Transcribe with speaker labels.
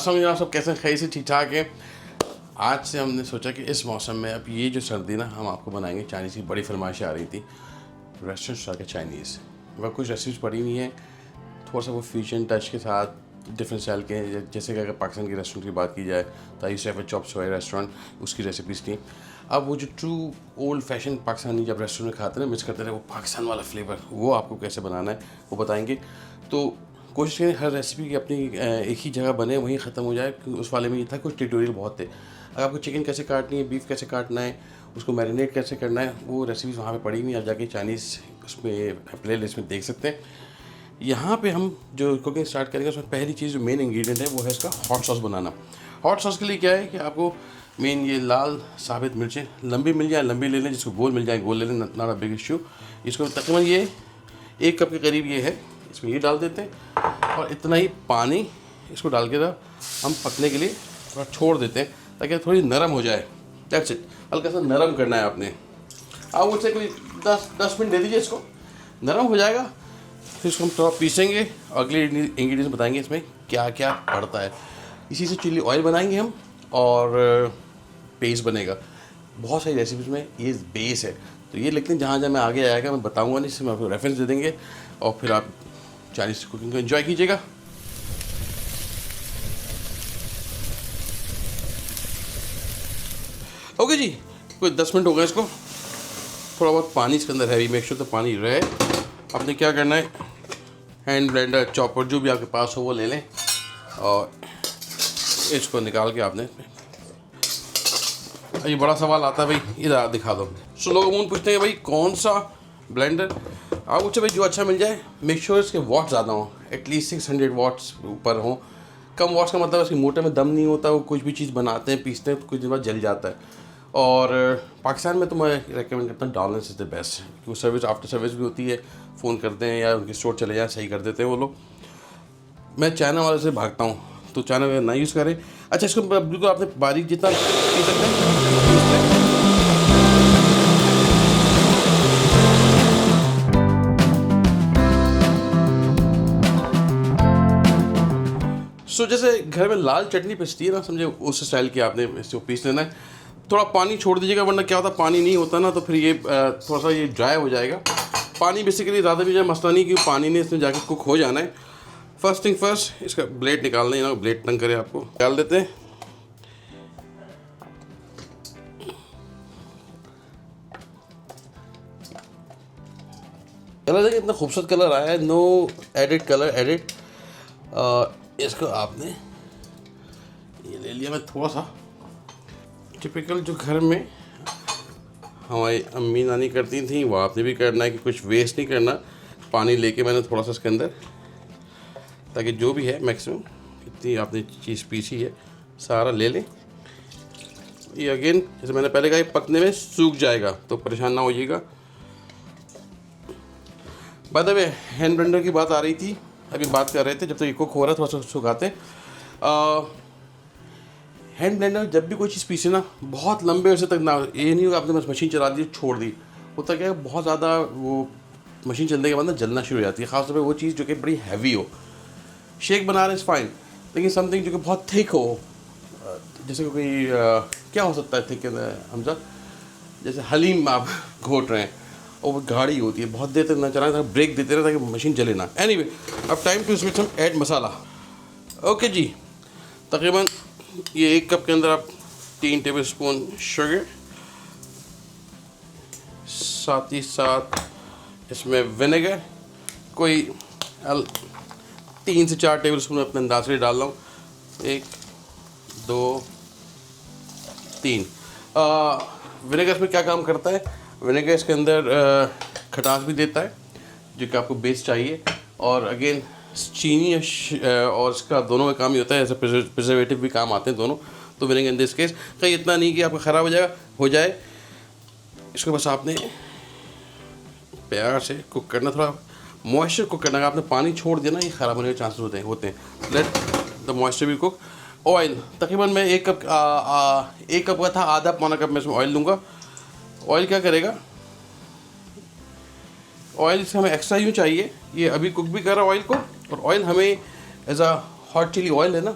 Speaker 1: अस्सलाम वालेकुम, सब कैसे खैर से ठीक ठाक है। आज से हमने सोचा कि इस मौसम में अब ये जो सर्दी ना हम आपको बनाएंगे चाइनीज़ की बड़ी फरमाइश आ रही थी रेस्टोरेंट स्टाइल के चाइनीज़। वह कुछ रेसिपीज पड़ी हुई हैं थोड़ा सा वो फ्यूजन टच के साथ डिफरेंट स्टाइल के, जैसे कि अगर पाकिस्तान के रेस्टोरेंट की बात की जाए तो आई सेफ चॉप सोए रेस्टोरेंट उसकी रेसिपीज़ थी। अब वो जो ट्रू ओल्ड फैशन पाकिस्तानी जब रेस्टोरेंट में खाते हैं मिस करते रहे वो पाकिस्तान वाला फ्लेवर, वो आपको कैसे बनाना है वो बताएंगे। तो कोशिश करें हर रेसिपी की अपनी एक ही जगह बने वहीं ख़त्म हो जाए, क्योंकि उस वाले में ये था कुछ ट्यूटोरियल बहुत थे। अगर आपको चिकन कैसे काटनी है, बीफ कैसे काटना है, उसको मैरिनेट कैसे करना है, वो रेसिपीज़ वहाँ पे पड़ी हुई, आप जाके चाइनीज़ उसमें प्ले लिस्ट में देख सकते हैं। यहाँ पे हम जो कुकिंग स्टार्ट करेंगे उसमें पहली चीज़ जो मेन इंग्रेडिएंट है वो है इसका हॉट सॉस बनाना। हॉट सॉस के लिए क्या है कि आपको मेन ये लाल साबित मिर्चें लंबी मिल जाए लंबी ले लें, जिसको गोल मिल जाए गोल ले लें, नॉट अ बिग इशू। इसको तकरीबन ये 1 कप के करीब ये है, इसमें ये डाल देते हैं और इतना ही पानी इसको डाल के हम पकने के लिए थोड़ा छोड़ देते हैं ताकि थोड़ी नरम हो जाए। दैट्स इट, हल्का सा नरम करना है आपने। आप मुझसे कोई 10 मिनट दे दीजिए, इसको नरम हो जाएगा फिर इसको हम थोड़ा पीसेंगे और अगले इंग्रेडिएंट्स बताएंगे इसमें क्या क्या पड़ता है। इसी से चिली ऑयल बनाएंगे हम और पेस्ट बनेगा। बहुत सारी रेसिपीज़ में ये बेस है, तो ये लेकिन जहाँ जहाँ मैं आगे आएगा मैं बताऊँगा नहीं, इसमें आपको रेफरेंस दे देंगे और फिर आप चाइनीज़ कुकिंग को एंजॉय कीजिएगा। ओके जी, कोई 10 मिनट हो गए इसको। थोड़ा बहुत पानी इसके अंदर है, मेक श्योर तो पानी रहे। आपने क्या करना है, हैंड ब्लेंडर चॉपर जो भी आपके पास हो वो ले लें और इसको निकाल के आपने, ये बड़ा सवाल आता है भाई इधर दिखा दो। सो लोग अमूमन पूछते हैं भाई कौन सा ब्लेंडर, आप मुझसे भाई जो अच्छा मिल जाए, मेक श्योर इसके वाट ज़्यादा हों, एटलीस्ट 600 वाट्स ऊपर हों। कम वाट्स का मतलब इसके मोटर में दम नहीं होता, वो कुछ भी चीज़ बनाते हैं पीसते हैं तो कुछ दिन बाद जल जाता है। और पाकिस्तान में तो मैं रेकमेंड करता हूँ डॉलर्स इज़ द बेस्ट, क्योंकि सर्विस आफ्टर सर्विस भी होती है, फ़ोन करते हैं या उनके स्टोर चले जाएँ सही कर देते हैं वो लोग। मैं चाइना वाले से भागता हूँ तो चाइना वाले ना यूज़ करें। अच्छा, इसको बिल्कुल आपने बारीक जितना पी सकते हैं। सो जैसे घर में लाल चटनी पिसती है ना, समझे उस स्टाइल की आपने इसको पीस लेना है। थोड़ा पानी छोड़ दीजिएगा, वरना क्या होता है पानी नहीं होता ना तो फिर ये थोड़ा सा ये ड्राई हो जाएगा। पानी बेसिकली ज़्यादा भी जाए मसला नहीं, क्योंकि पानी ने इसमें जाके कुक हो जाना है। फर्स्ट थिंग फर्स्ट, इसका ब्लेड निकालना है ना, ब्लेड तंग करे आपको डाल देते हैं। कलर देखिए इतना खूबसूरत कलर आया है, नो एडिट कलर एडिट। इसको आपने ये ले लिया, मैं थोड़ा सा टिपिकल जो घर में हमारी अम्मी नानी करती थी वो आपने भी करना है कि कुछ वेस्ट नहीं करना। पानी लेके मैंने थोड़ा सा इसके अंदर, ताकि जो भी है मैक्सिमम इतनी आपने चीज़ पीसी है सारा ले लें। ये अगेन जैसे मैंने पहले कहा ये पकने में सूख जाएगा तो परेशान ना होइएगा। By the way hand blender की बात आ रही थी, अभी बात कर रहे थे जब तक ये कुक हो रहा है थोड़ा सा सुखाते। हैंड ब्लेंडर जब भी कोई चीज़ पीसे ना बहुत लंबे अरसे तक ना, ये नहीं होगा आपने बस मशीन चला दी छोड़ दी, होता क्या है बहुत ज़्यादा वो मशीन चलने के बाद ना जलना शुरू हो जाती है, ख़ासतौर पे वो चीज़ जो कि बड़ी हैवी हो। शेक बना रहे हैं फाइन, लेकिन समथिंग जो कि बहुत थिक हो, जैसे कोई क्या हो सकता है थिक के अंदर हमजा, जैसे हलीम आप घोट रहे हैं और वो गाढ़ी होती है, बहुत देर तक ना चलाएं, ब्रेक देते रहे ताकि मशीन जले ना। एनीवे, अब टाइम टू इसमें हम ऐड मसाला। ओके जी, तकरीबन ये 1 कप के अंदर आप 3 टेबल स्पून शुगर, साथ ही साथ इसमें विनेगर कोई 3 से 4 टेबल स्पून अपने अंदाज से डाल रहा हूँ। 1 2 3। विनेगर इसमें क्या काम करता है, विनेगर इसके अंदर खटास भी देता है जो कि आपको बेस चाहिए, और अगेन चीनी और इसका दोनों का काम ही होता है, ऐसे प्रिजर्वेटिव भी काम आते हैं दोनों। तो विनेगर इन दिस केस कहीं इतना नहीं कि आपका ख़राब हो जाए। इसको बस आपने प्यार से कुक करना, थोड़ा मॉइस्चर कुक करना। अगर आपने पानी छोड़ दिया ना ये ख़राब होने के चांसेस होते हैं। लेट द मॉइस्चर भी कुक। ऑयल तकरीबन मैं 1 कप 1 कप का था, आधा पौना कप मैं इसमें ऑयल लूँगा। ऑयल क्या करेगा, ऑयल से हमें एक्स्ट्रा यूँ चाहिए, ये अभी कुक भी कर रहा है ऑयल को, और ऑयल हमें as a hot chilli oil है ना,